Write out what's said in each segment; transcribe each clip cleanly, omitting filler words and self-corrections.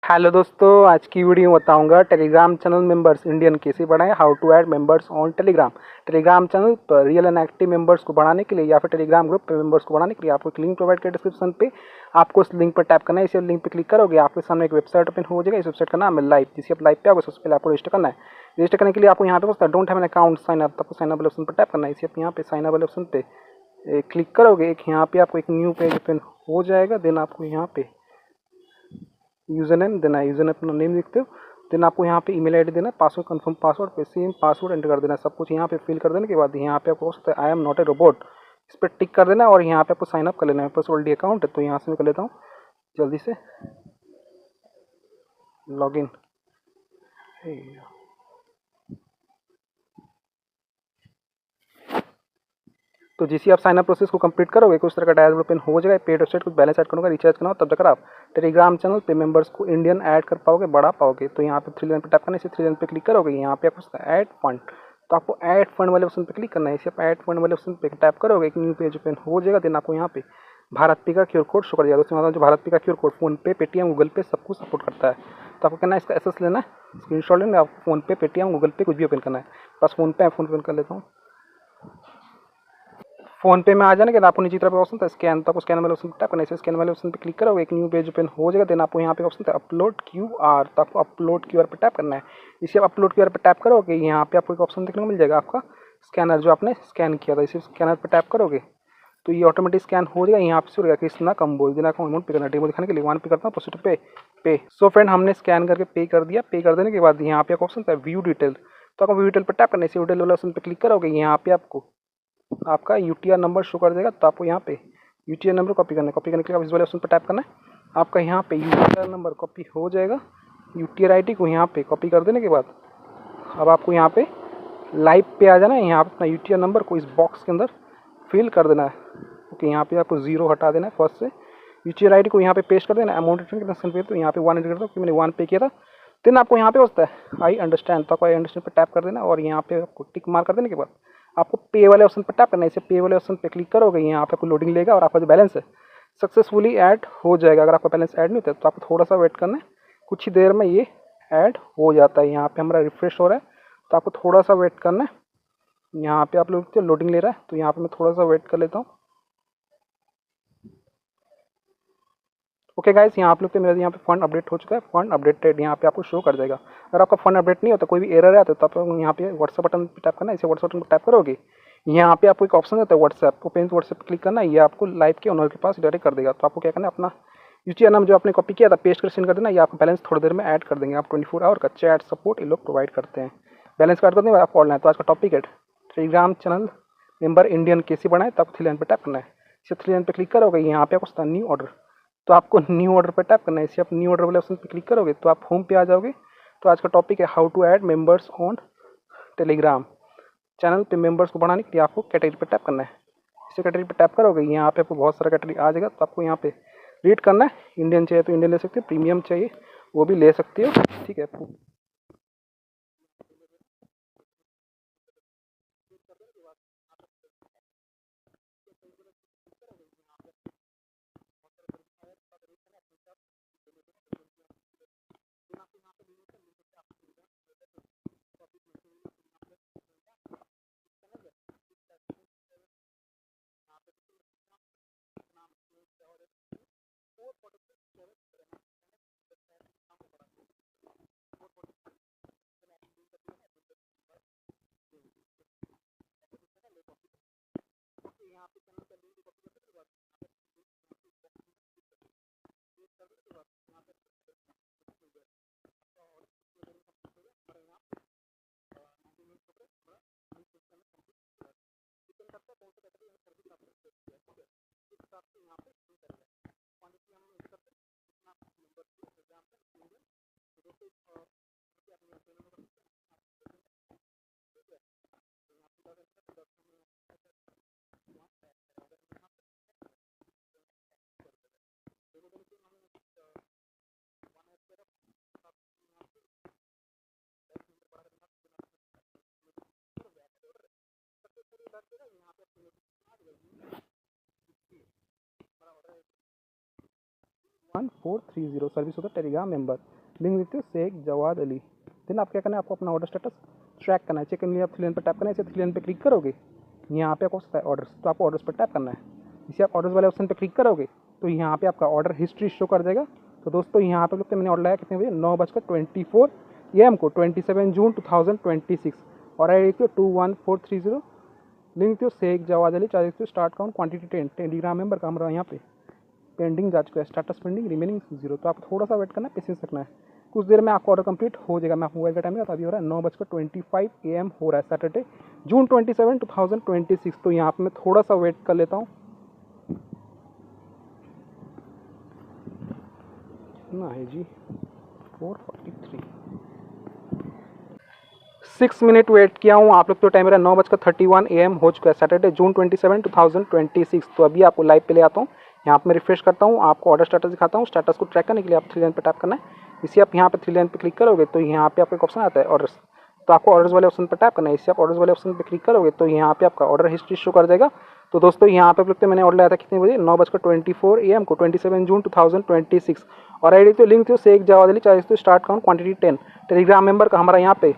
Hello दोस्तों, आज की वीडियो में बताऊंगा टेलीग्राम चैनल मेंबर्स इंडियन कैसे बढ़ाएं। How to add members on Telegram. Telegram channel पर रियल एंड एक्टिव मेंबर्स को बढ़ाने के लिए या फिर टेलीग्राम ग्रुप पे मेंबर्स को बढ़ाने के लिए आपको एक लिंक प्रोवाइड किया डिस्क्रिप्शन पे। आपको उस लिंक पर टैप करना है। इसे लिंक पर क्लिक करोगे आपके सामने एक वेबसाइट ओपन हो जाएगा। इस वेबसाइट का नाम है लाइव। जिसे आप लाइव पे आओगे सबसे पहले आपको रजिस्टर करना है। रजिस्टर करने के लिए आपको यहाँ पे होता है don't have an account sign up, तो आपको साइन अप वाले ऑप्शन पर टैप करना है। इसे आप यहाँ पे साइन अप वाले ऑप्शन पे क्लिक करोगे। एक यहाँ पे आपको एक न्यू पेज ओपन हो जाएगा। देन आपको यहाँ पे यूज़र नेम देना है। यूज़र नेम अपना नेम लिखते हो। देन आपको यहाँ पे ईमेल आईडी देना है। पासवर्ड कंफर्म पासवर्ड पे सेम पासवर्ड एंटर कर देना है। सब कुछ यहाँ पे फिल कर देने के बाद यहाँ पे आपको हो सकता है I am not a robot, इस पर टिक कर देना है और यहाँ पे आपको साइन अप कर लेना है। पास ऑलरेडी अकाउंट है तो यहाँ से मैं कर लेता हूँ जल्दी से लॉग इन। तो जैसे आप साइन अप प्रोसेस को कंप्लीट करोगे कुछ तरह का डैशबोर्ड ओपन हो जाएगा। पेड वेबसाइट कुछ बैलेंस ऐड करना होगा, रिचार्ज करना होगा, तब जाकर आप टेलीग्राम चैनल पे मेंबर्स को इंडियन ऐड कर पाओगे, बढ़ा पाओगे। तो यहाँ पे 3 लाइन पे टैप करना है। इसे 3 लाइन पे क्लिक करोगे। यहाँ पे आपको ऐड फंड, तो आपको ऐड फंड वाले ऑप्शन पे क्लिक करना है। इसे आप ऐड फंड वाले ऑप्शन पे टैप करोगे, एक न्यू पेज ओपन हो जाएगा। देन आपको यहाँ पे भारत पे का क्यूआर कोड शो कर जाएगा। उसमें मतलब जो भारत पे का क्यूआर कोड फोन पे, पेटीएम, गूगल पे सब कुछ सपोर्ट करता है। तो आपको कहना है इसका एक्सेस लेना है, स्क्रीनशॉट लेना है। आपको फोन पे, पेटीएम, गूगल पे कुछ भी ओपन करना है। बस फोन पे ओपन कर लेता हूँ। फोन पे में आ जाने के बाद आपको नीचे तरफ ऑप्शन था स्कैन, तो आपको स्कैन वाले ऑप्शन पर टैप करना है। स्कैन वाले ऑप्शन पे क्लिक करोगे, एक न्यू पेज ओपन हो जाएगा। देन आपको यहाँ पे ऑप्शन था अपलोड क्यूआर, तो आपको अपलोड क्यूआर पे टैप करना है। इसे आप अपलोड क्यूआर पे टैप करोगे, यहाँ पे आपको एक ऑप्शन देखने को मिल जाएगा आपका स्कैनर जो आपने स्कैन किया था। इसे स्कैनर पर टैप करोगे तो ये ऑटोमेटिक स्कैन हो जाएगा। यहाँ पे होगा कृष्णा कंबोज, देना आपको अमाउंट पे करना है। डेमो दिखाने के लिए 1 पे करता हूँ, प्रोसीड पे। सो फ्रेंड हमने स्कैन करके पे कर दिया। पे कर देने के बाद यहाँ पे एक ऑप्शन था व्यू डिटेल, तो आपको व्यू डिटेल पर टैप करना है। इसे डिटेल वाला ऑप्शन पे क्लिक करोगे, यहाँ पे आपको आपका यूटीआर नंबर शो कर देगा। तो आपको यहाँ पे यूटीआर नंबर कॉपी करना है। कॉपी करने के लिए इस वाले ऑप्शन पर टैप करना है। आपका यहाँ पे यूटीआर नंबर कॉपी हो जाएगा। यूटीआर आईडी को यहाँ पे कॉपी कर देने के बाद अब आपको यहाँ पे लाइव पे आ जाना है। यहाँ पे अपना यूटीआर नंबर को इस बॉक्स के अंदर फिल कर देना है। ओके, यहाँ पे आपको 0 हटा देना है फर्स्ट से। यूटीआर आईडी को यहाँ पे पेस्ट कर देना है। अमाउंट रिटर्न पे तो यहाँ पे 1 एंटर करता हूँ कि मैंने 1 पे किया था। देन आपको यहाँ पे होता है आई अंडरस्टैंड, तो आपको आई अंडरस्टैंड पे टैप कर देना और यहाँ पे आपको टिक मार्क कर देने के बाद आपको पे वाले ऑप्शन पर टैप करना है। इसे पे वाले ऑप्शन पे क्लिक करोगे, यहाँ पे आपको लोडिंग लेगा और आपका जो बैलेंस है सक्सेसफुली ऐड हो जाएगा। अगर आपका बैलेंस ऐड नहीं होता है तो आपको थोड़ा सा वेट करना है, कुछ ही देर में ये ऐड हो जाता है। यहाँ पे हमारा रिफ्रेश हो रहा है तो आपको थोड़ा सा वेट करना है। यहाँ पे आप लोग लोडिंग ले रहा है तो यहाँ पे मैं थोड़ा सा वेट कर लेता हूँ। ओके गाइस, यहाँ आप लोग के मेरा यहाँ पे फंड अपडेट हो चुका है। फंड अपडेटेड यहाँ पे आपको शो कर देगा। अगर आपका फंड अपडेट नहीं होता, कोई भी एरर आता है तो आप यहाँ पे व्हाट्सएप बटन पे टैप करना है। इसे व्हाट्सएप बटन पर टैप करोगे, यहाँ पे आपको एक ऑप्शन आता है व्हाट्सएप, ओपन व्हाट्सएप क्लिक करना है। ये आपको लाइव के ओनर के पास डायरेक्ट कर देगा। तो आपको क्या करना है, अपना यूटीआर नाम जो आपने कॉपी किया था पेस्ट कर सेंड कर देना। ये आपका बैलेंस थोड़ी देर में ऐड कर देंगे। आप 24 आवर का चैट सपोर्ट ये लोग प्रोवाइड करते हैं। बैलेंस कार्ड करने आप ऑनलाइन। तो आज का टॉपिक है टेलीग्राम चैनल मेंबर इंडियन कैसे बनाए। तो आपको 3 लाइन पर टैप करना है। इसे 3 लाइन पर क्लिक करोगे, यहाँ पे आपको न्यू ऑर्डर, तो आपको न्यू ऑर्डर पर टैप करना है। इसे आप न्यू ऑर्डर वाले ऑप्शन पर क्लिक करोगे तो आप होम पे आ जाओगे। तो आज का टॉपिक है how to add members on Telegram channel पे। मेंबर्स को बढ़ाने के लिए आपको कैटेगरी पर टैप करना है। इसे कैटेगरी पर टैप करोगे, यहाँ पे आपको बहुत सारा कैटेगरी आ जाएगा। तो आपको यहाँ पे रीड करना है। इंडियन चाहिए तो इंडियन ले सकते हो, प्रीमियम चाहिए वो भी ले सकते हो, ठीक है। 1430 सर्विस होता है टेलीग्राम मेंबर, लिंक देते हो शेख जवाद अली। देन आप क्या करना है, आपको अपना ऑर्डर स्टेटस ट्रैक करना है। चेक करने के लिए आप 3 लाइन पर टैप करना है, इसे 3 लाइन पर क्लिक करोगे, यहाँ पे आपको होता है ऑर्डर्स, तो आपको ऑर्डर्स पर टैप करना है। इसे आप ऑर्डर्स वाले ऑप्शन पर क्लिक करोगे तो यहाँ पे आपका ऑर्डर हिस्ट्री शो कर देगा। तो दोस्तों यहाँ पे लगता है मैंने ऑर्डर लगाया कितने बजे, 9:24 AM को 27 जून 2026 और आई देखते हो 21430, लिंक देखते हो शेख जवाद अली, चार्ज देखते हो start count quantity 10, Telegram member का हमारा यहाँ पे पेंडिंग जा चुका है, स्टेटस पेंडिंग रिमेनिंग 0। तो आपको थोड़ा सा वेट करना है, पेशेंस रखना है, कुछ देर में आपका ऑर्डर कंप्लीट हो जाएगा। मैं आपको मोबाइल का टाइम अभी हो रहा है 9:25 AM हो रहा है, सैटरडे जून 27, 2026। तो यहाँ पर मैं थोड़ा सा वेट कर लेता हूँ। कितना है जी, 443, 6 मिनट वेट किया हूँ। आप लोग तो टाइम मेरा 9:31 AM हो चुका है, सैटरडे जून 27, 2026। तो अभी आपको लाइव पे ले आता हूँ, यहाँ पे मैं रिफ्रेश करता हूँ, आपको ऑर्डर स्टेटस दिखाता हूँ। स्टेटस को ट्रैक करने के लिए आप 3 लाइन पर टैप करना है। इसे आप यहाँ पे 3 लाइन पर क्लिक करोगे तो यहाँ पे आपको एक ऑप्शन आता है ऑर्डर्स, तो आपको ऑर्डर्स वाले ऑप्शन पर टैप करना है। इसे आप ऑर्डर्स वाले ऑप्शन पर क्लिक करोगे तो यहाँ पे आपका ऑर्डर हिस्ट्री शो कर देगा। तो दोस्तों यहाँ पे लगता है मैंने ऑर्डर लगाया था कितने बजे, 9:24 AM को 27 जून 2026 और आई तो लिंक थी शेख जवाद अली, चार्ज तो start count quantity 10, Telegram member का हमारा यहाँ पे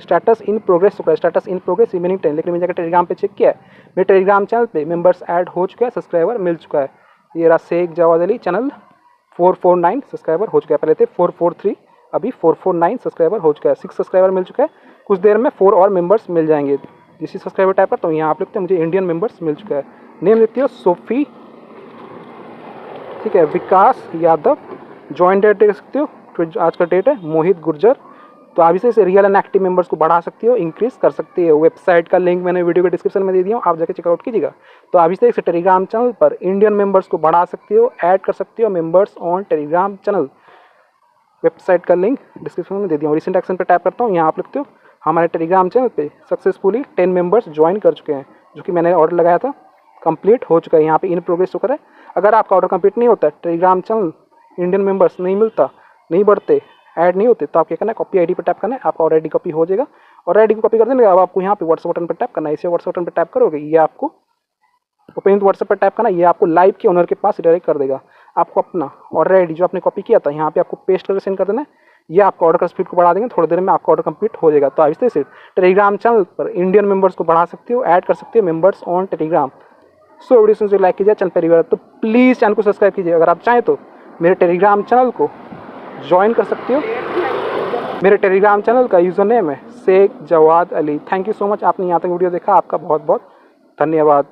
स्टेटस इन प्रोग्रेस चुका है, स्टेटस इन प्रोग्रेस रिमेनिंग 10। लेकिन मैंने जाकर टेलीग्राम पे चेक किया है, मेरे टेलीग्राम चैनल पे मेंबर्स ऐड हो चुका है, सब्सक्राइबर मिल चुका है। ये रहा शेख जवाद अली चैनल, 449 सब्सक्राइबर हो चुका है, पहले थे 443, अभी 449 सब्सक्राइबर हो चुका है, 6 सब्सक्राइबर मिल चुका है। कुछ देर में 4 और मेंबर्स मिल जाएंगे। जिस सब्सक्राइबर टाइप करता हूँ यहाँ आप लिखते हैं मुझे इंडियन मेंबर्स मिल चुका है। नेम लिखती हो सोफ़ी, ठीक है, विकास यादव, जॉइन डेट देख सकते हो, आज का डेट है, मोहित गुर्जर। तो आप इसे रियल एंड एक्टिव मेंबर्स को बढ़ा सकती हो, इंक्रीज कर सकती है। वेबसाइट का लिंक मैंने वीडियो के डिस्क्रिप्शन में दे दिया हूँ, आप जाकर चेकआउट कीजिएगा। तो आप इसे टेलीग्राम चैनल पर इंडियन मेंबर्स को बढ़ा सकती हो, ऐड कर सकती हो members on Telegram channel. Website का लिंक डिस्क्रिप्शन में दे दिया हूँ। रिसेंट एक्शन पर टैप करता हूँ, यहाँ आप लिखते हो हमारे टेलीग्राम चैनल पे सक्सेसफुली 10 मेंबर्स ज्वाइन कर चुके हैं, जो कि मैंने ऑर्डर लगाया था कंप्लीट हो चुका है। यहाँ पे इन प्रोग्रेस होकर है। अगर आपका ऑर्डर कंप्लीट नहीं होता, टेलीग्राम चैनल इंडियन मेंबर्स नहीं मिलता, नहीं बढ़ते, ऐड नहीं होते, तो आप क्या करना है, कॉपी आईडी पर टैप करना है, आपका ऑलरेडी कॉपी हो जाएगा। और आईडी को कॉपी कर देने अब आपको यहाँ पे व्हाट्सएप बटन पर टैप करना है। इसे व्हाट्सएप बटन पर टैप करोगे, ये आपको ओपन व्हाट्सएप पर टैप करना, ये आपको लाइव के ओनर के पास डायरेक्ट कर देगा। आपको अपना ऑर्डर आईडी जो आपने कॉपी किया था यहाँ पे आपको पेस्ट करके सेंड कर देना है। ये आपका ऑर्डर का स्पीड को बढ़ा देंगे, थोड़ी देर में आपका ऑर्डर कंप्लीट हो जाएगा। तो इस तरह से टेलीग्राम चैनल पर इंडियन मेंबर्स को बढ़ा सकते हो, ऐड कर सकते हो members on Telegram. So video से लाइक कीजिए, चैनल परिवार तो प्लीज़ चैनल को सब्सक्राइब कीजिए। अगर आप चाहें तो मेरे टेलीग्राम चैनल को ज्वाइन कर सकते हो। मेरे टेलीग्राम चैनल का यूज़र नेम है Shaikh Jawad Ali. Thank you so much, आपने यहाँ तक वीडियो देखा, आपका बहुत बहुत धन्यवाद।